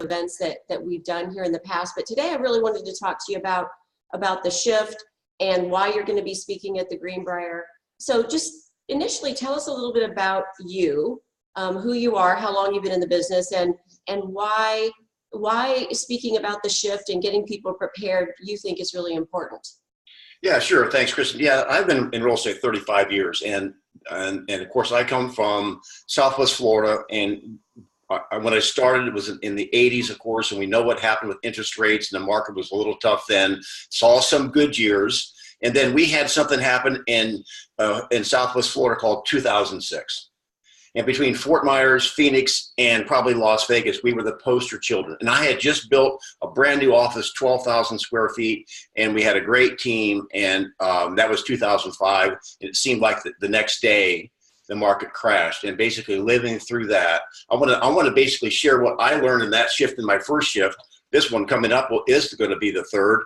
events that we've done here in the past. But today I really wanted to talk to you about the shift and why you're going to be speaking at the Greenbrier. So just initially tell us a little bit about you, who you are, how long you've been in the business, and why speaking about the shift and getting people prepared you think is really important. Yeah, sure. Thanks, Kristan. Yeah, I've been in real estate 35 years, and of course I come from Southwest Florida, and when I started, it was in the 80s, of course, and we know what happened with interest rates, and the market was a little tough then. Saw some good years, and then we had something happen in Southwest Florida called 2006. And between Fort Myers, Phoenix, and probably Las Vegas, we were the poster children. And I had just built a brand new office, 12,000 square feet, and we had a great team. And that was 2005. And it seemed like the next day, the market crashed. And basically living through that, I want to basically share what I learned in that shift in my first shift. This one coming up is going to be the third.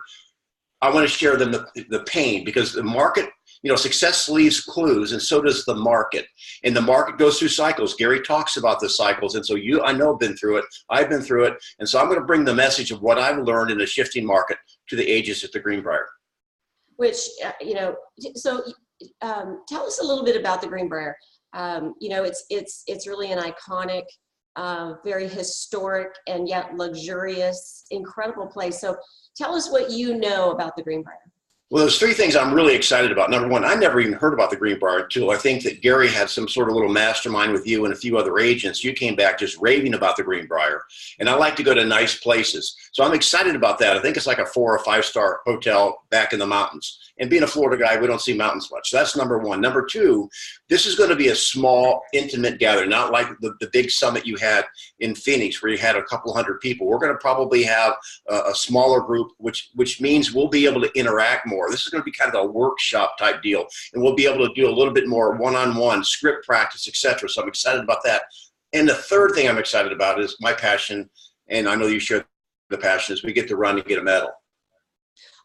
I want to share them the pain, because the market, success leaves clues, and so does the market. And the market goes through cycles. Gary talks about the cycles. And so I know, been through it. I've been through it. And so I'm going to bring the message of what I've learned in a shifting market to the agents at the Greenbrier. Which, so tell us a little bit about the Greenbrier. It's really an iconic, very historic, and yet luxurious, incredible place. So tell us what you know about the Greenbrier. Well, there's three things I'm really excited about. Number one, I never even heard about the Greenbrier until I think that Gary had some sort of little mastermind with you and a few other agents. You came back just raving about the Greenbrier. And I like to go to nice places. So I'm excited about that. I think it's like a 4 or 5 star hotel back in the mountains. And being a Florida guy, we don't see mountains much. So that's number one. Number two, this is going to be a small, intimate gathering, not like the big summit you had in Phoenix where you had a couple hundred people. We're going to probably have a smaller group, which means we'll be able to interact more. This is going to be kind of a workshop type deal, and we'll be able to do a little bit more one-on-one script practice, etc. So I'm excited about that. And the third thing I'm excited about is my passion, and I know you share the passion, is we get to run and get a medal.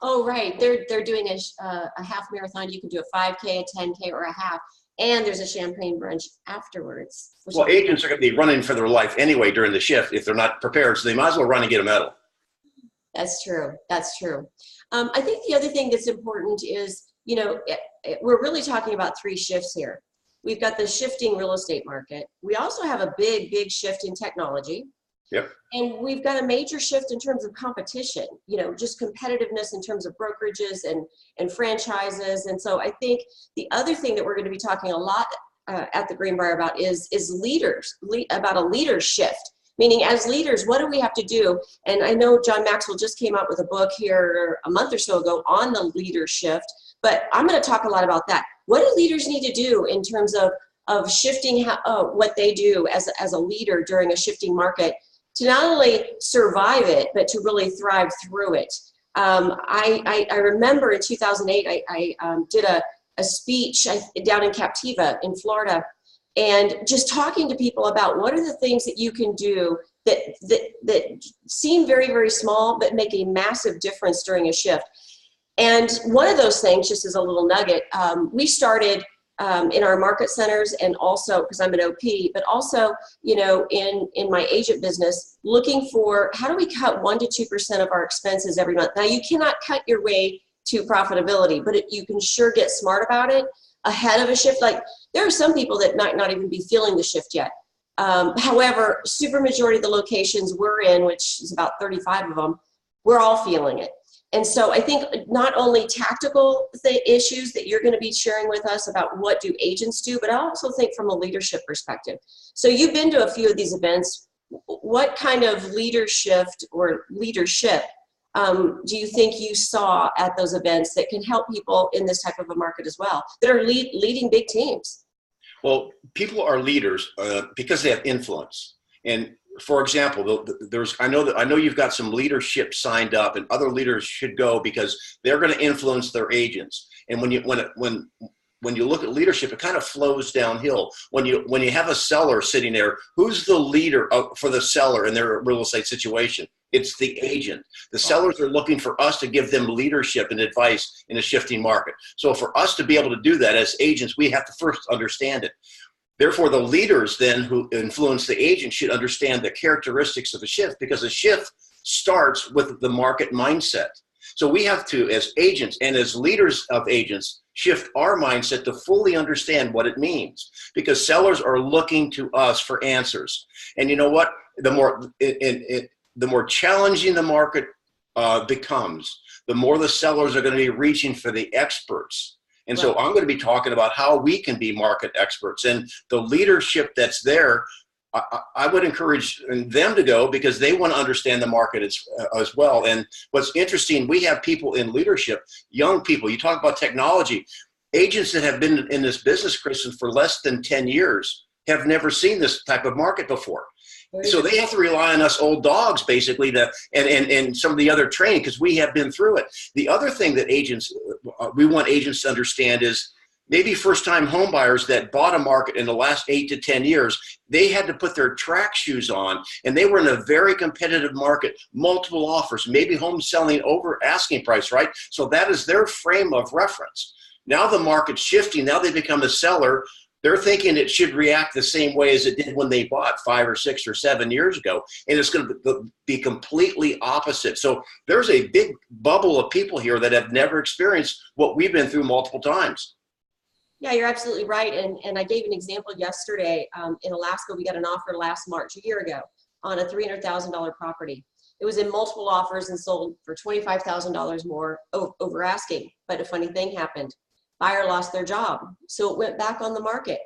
Oh, right. They're doing a half marathon. You can do a 5K, a 10K, or a half. And there's a champagne brunch afterwards. Well, agents are going to be running for their life anyway during the shift if they're not prepared. So they might as well run and get a medal. That's true. That's true. I think the other thing that's important is, we're really talking about 3 shifts here. We've got the shifting real estate market. We also have a big, big shift in technology. Yep. And we've got a major shift in terms of competition, just competitiveness in terms of brokerages and franchises. And so I think the other thing that we're going to be talking a lot at the Greenbrier about is about a leader shift. Meaning, as leaders, what do we have to do? And I know John Maxwell just came out with a book here a month or so ago on the leader shift, but I'm going to talk a lot about that. What do leaders need to do in terms of shifting what they do as a leader during a shifting market to not only survive it, but to really thrive through it? I remember in 2008, I did a speech down in Captiva in Florida, and just talking to people about what are the things that you can do that seem very, very small, but make a massive difference during a shift. And one of those things, just as a little nugget, we started in our market centers, and also because I'm an OP, but also, in my agent business, looking for how do we cut 1 to 2% of our expenses every month. Now, you cannot cut your way to profitability, but you can sure get smart about it ahead of a shift. Like, there are some people that might not even be feeling the shift yet. However, super majority of the locations we're in, which is about 35 of them, we're all feeling it. And so I think not only tactical issues that you're going to be sharing with us about what do agents do, but I also think from a leadership perspective. So you've been to a few of these events. What kind of leadership do you think you saw at those events that can help people in this type of a market as well, that are leading big teams? Well, people are leaders because they have influence. And for example, I know you've got some leadership signed up, and other leaders should go because they're going to influence their agents. And when you look at leadership, it kind of flows downhill. When you have a seller sitting there, who's the leader for the seller in their real estate situation? It's the agent. The sellers are looking for us to give them leadership and advice in a shifting market. So for us to be able to do that as agents, we have to first understand it. Therefore, the leaders then who influence the agent should understand the characteristics of a shift, because a shift starts with the market mindset. So we have to, as agents and as leaders of agents, shift our mindset to fully understand what it means, because sellers are looking to us for answers. And you know what? The more challenging the market becomes, the more the sellers are going to be reaching for the experts. And so I'm going to be talking about how we can be market experts, and the leadership that's there. I would encourage them to go, because they want to understand the market as well. And what's interesting, we have people in leadership, young people. You talk about technology. Agents that have been in this business, Kristan, for less than 10 years have never seen this type of market before. So they have to rely on us old dogs, basically, and some of the other training, because we have been through it. The other thing that we want agents to understand is, maybe first-time home buyers that bought a market in the last 8 to 10 years, they had to put their track shoes on, and they were in a very competitive market, multiple offers, maybe homes selling over asking price, right? So that is their frame of reference. Now the market's shifting. Now they become a seller. They're thinking it should react the same way as it did when they bought 5 or 6 or 7 years ago, and it's going to be completely opposite. So there's a big bubble of people here that have never experienced what we've been through multiple times. Yeah, you're absolutely right. And I gave an example yesterday. In Alaska, we got an offer last March, a year ago, on a $300,000 property. It was in multiple offers and sold for $25,000 more over asking. But a funny thing happened. Buyer lost their job, so it went back on the market.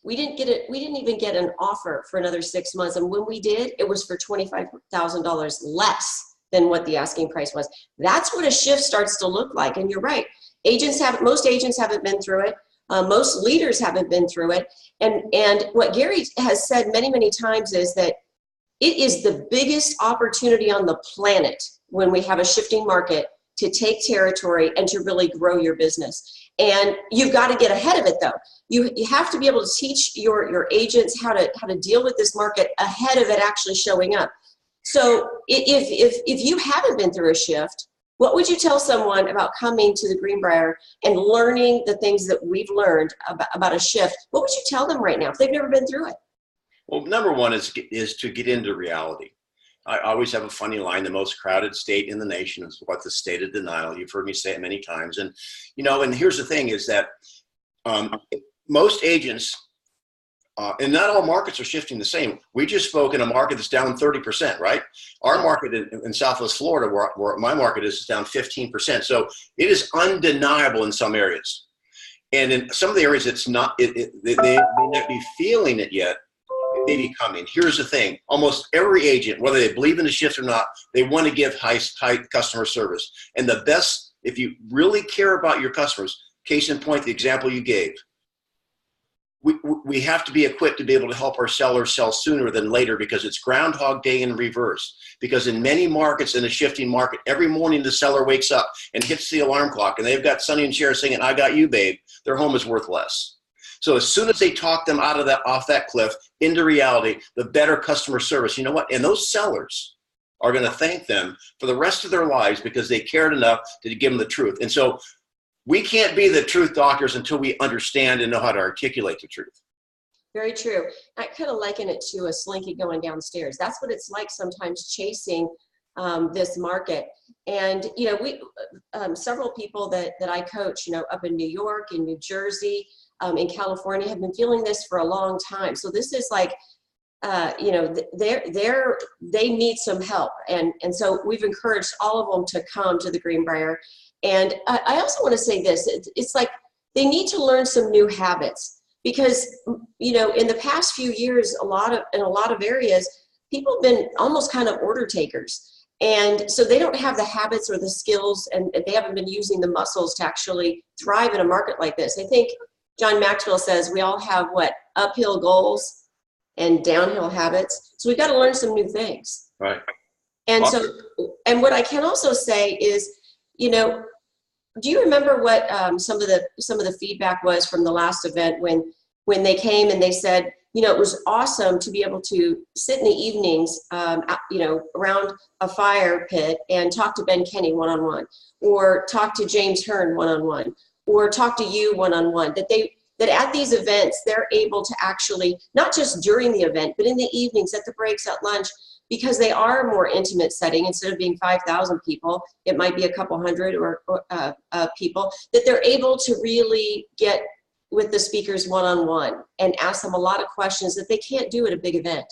We didn't even get an offer for another 6 months. And when we did, it was for $25,000 less than what the asking price was. That's what a shift starts to look like. And you're right. Most agents haven't been through it. Most leaders haven't been through it. And what Gary has said many, many times is that it is the biggest opportunity on the planet when we have a shifting market to take territory and to really grow your business. And you've got to get ahead of it, though. You have to be able to teach your agents how to deal with this market ahead of it actually showing up. So if you haven't been through a shift, what would you tell someone about coming to the Greenbrier and learning the things that we've learned about a shift? What would you tell them right now if they've never been through it? Well, number one is to get into reality. I always have a funny line: the most crowded state in the nation is what? The state of denial. You've heard me say it many times. And, and here's the thing is that most agents, and not all markets are shifting the same. We just spoke in a market that's down 30%, right? Our market in Southwest Florida, where my market is down 15%. So it is undeniable in some areas. And in some of the areas, it's not, they may not be feeling it yet. It may be coming. Here's the thing. Almost every agent, whether they believe in the shift or not, they want to give high customer service. And the best, if you really care about your customers, case in point, the example you gave, we have to be equipped to be able to help our sellers sell sooner than later, because it's Groundhog Day in reverse. Because in many markets, in a shifting market, every morning the seller wakes up and hits the alarm clock, and they've got Sonny and Cher singing "I Got You, Babe." Their home is worth less. So as soon as they talk them off that cliff into reality, the better customer service. You know what? And those sellers are going to thank them for the rest of their lives, because they cared enough to give them the truth. And so we can't be the truth doctors until we understand and know how to articulate the truth. Very true. I kind of liken it to a slinky going downstairs. That's what it's like sometimes chasing this market. And, we several people that I coach, up in New York, in New Jersey, in California, have been feeling this for a long time. So this is like, they need some help. And so we've encouraged all of them to come to the Greenbrier. And I also want to say this, it's like they need to learn some new habits, because, in the past few years, in a lot of areas, people have been almost kind of order takers. And so they don't have the habits or the skills, and they haven't been using the muscles to actually thrive in a market like this. I think John Maxwell says we all have uphill goals and downhill habits. So we've got to learn some new things. Right. And and what I can also say is, do you remember what some of the feedback was from the last event when they came and they said, it was awesome to be able to sit in the evenings, around a fire pit and talk to Ben Kenny one-on-one, or talk to James Hearn one-on-one, or talk to you one-on-one, that that at these events, they're able to actually, not just during the event, but in the evenings, at the breaks, at lunch, because they are a more intimate setting. Instead of being 5,000 people, it might be a couple hundred or people, that they're able to really get with the speakers one-on-one and ask them a lot of questions that they can't do at a big event.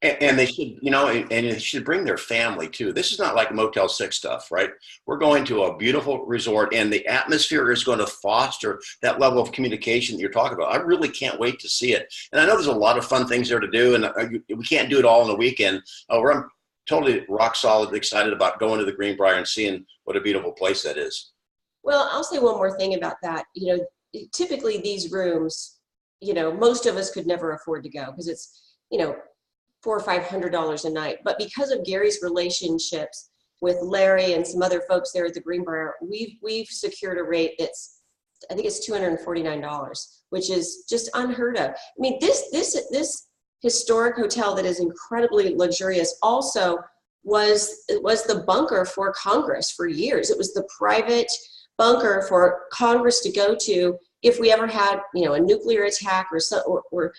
And they should, you know, and they should bring their family too. This is not like Motel 6 stuff, right? We're going to a beautiful resort, and the atmosphere is going to foster that level of communication that you're talking about. I really can't wait to see it. And I know there's a lot of fun things there to do, and we can't do it all in a weekend. I'm totally rock solid excited about going to the Greenbrier and seeing what a beautiful place that is. Well, I'll say one more thing about that. You know, typically these rooms, you know, most of us could never afford to go because it's, you know, $400 or $500 a night. But because of Gary's relationships with Larry and some other folks there at the Greenbrier, we've secured a rate that's, I think it's $249, which is just unheard of. I mean, this historic hotel that is incredibly luxurious also was the bunker for Congress for years. It was the private bunker for Congress to go to if we ever had, you know, a nuclear attack or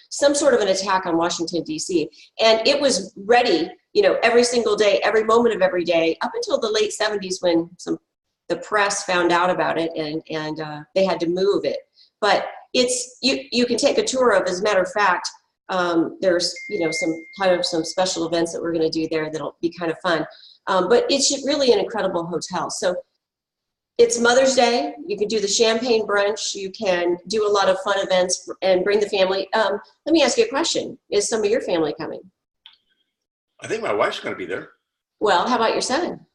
some sort of an attack on Washington, D.C. And it was ready, you know, every single day, every moment of every day, up until the late 70s when the press found out about it and they had to move it. But it's, you can take a tour of, as a matter of fact, there's, you know, some special events that we're going to do there that'll be kind of fun. But it's really an incredible hotel. So it's Mother's Day. You can do the champagne brunch. You can do a lot of fun events and bring the family. Let me ask you a question. Is some of your family coming? I think my wife's going to be there. Well, how about your son?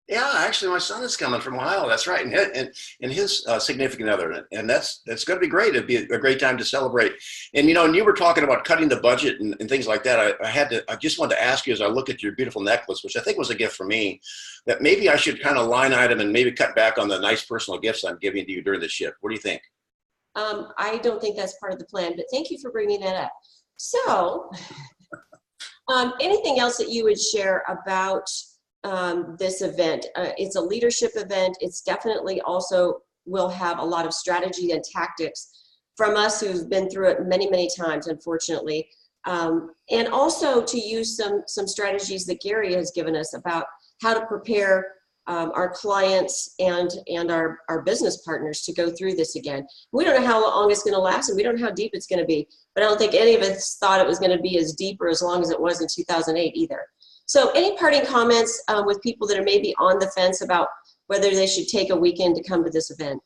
Yeah, actually, my son is coming from Ohio. That's right, and his significant other, and that's going to be great. It'd be a great time to celebrate. And you know, and you were talking about cutting the budget and things like that. I just wanted to ask you, as I look at your beautiful necklace, which I think was a gift for me, that maybe I should kind of line item and maybe cut back on the nice personal gifts I'm giving to you during the shift. What do you think? I don't think that's part of the plan, but thank you for bringing that up. So, anything else that you would share about this event? It's a leadership event. It's definitely also will have a lot of strategy and tactics from us who've been through it many, many times, unfortunately. And also to use some strategies that Gary has given us about how to prepare our clients and our business partners to go through this again. We don't know how long it's going to last, and we don't know how deep it's going to be, but I don't think any of us thought it was going to be as deep or as long as it was in 2008 either. So any parting comments with people that are maybe on the fence about whether they should take a weekend to come to this event?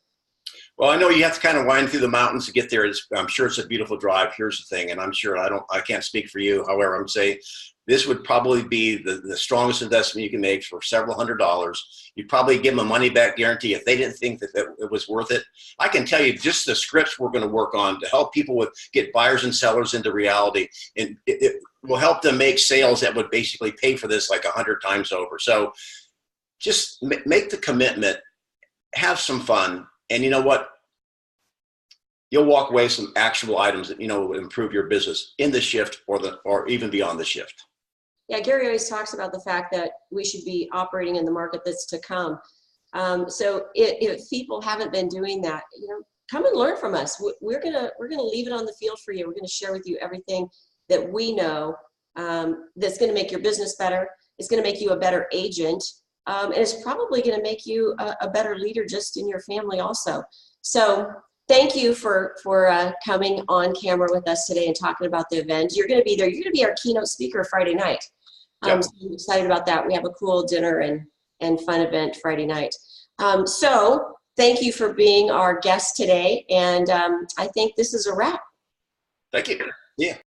Well, I know you have to kind of wind through the mountains to get there. I'm sure it's a beautiful drive. Here's the thing, and I'm sure I can't speak for you. However, I'm saying this would probably be the strongest investment you can make for several $100s. You'd probably give them a money back guarantee if they didn't think that it was worth it. I can tell you just the scripts we're going to work on to help people get buyers and sellers into reality, and it will help them make sales that would basically pay for this like 100 times over. So just make the commitment, have some fun. And you know what? You'll walk away with some actual items that, you know, will improve your business in the shift or even beyond the shift. Yeah, Gary always talks about the fact that we should be operating in the market that's to come. So if people haven't been doing that, you know, come and learn from us. We're gonna leave it on the field for you. We're gonna share with you everything that we know that's gonna make your business better. It's gonna make you a better agent. And it's probably going to make you a better leader just in your family also. So thank you for coming on camera with us today and talking about the event. You're going to be there. You're going to be our keynote speaker Friday night. Yep. So I'm excited about that. We have a cool dinner and fun event Friday night. So thank you for being our guest today. And I think this is a wrap. Thank you. Yeah.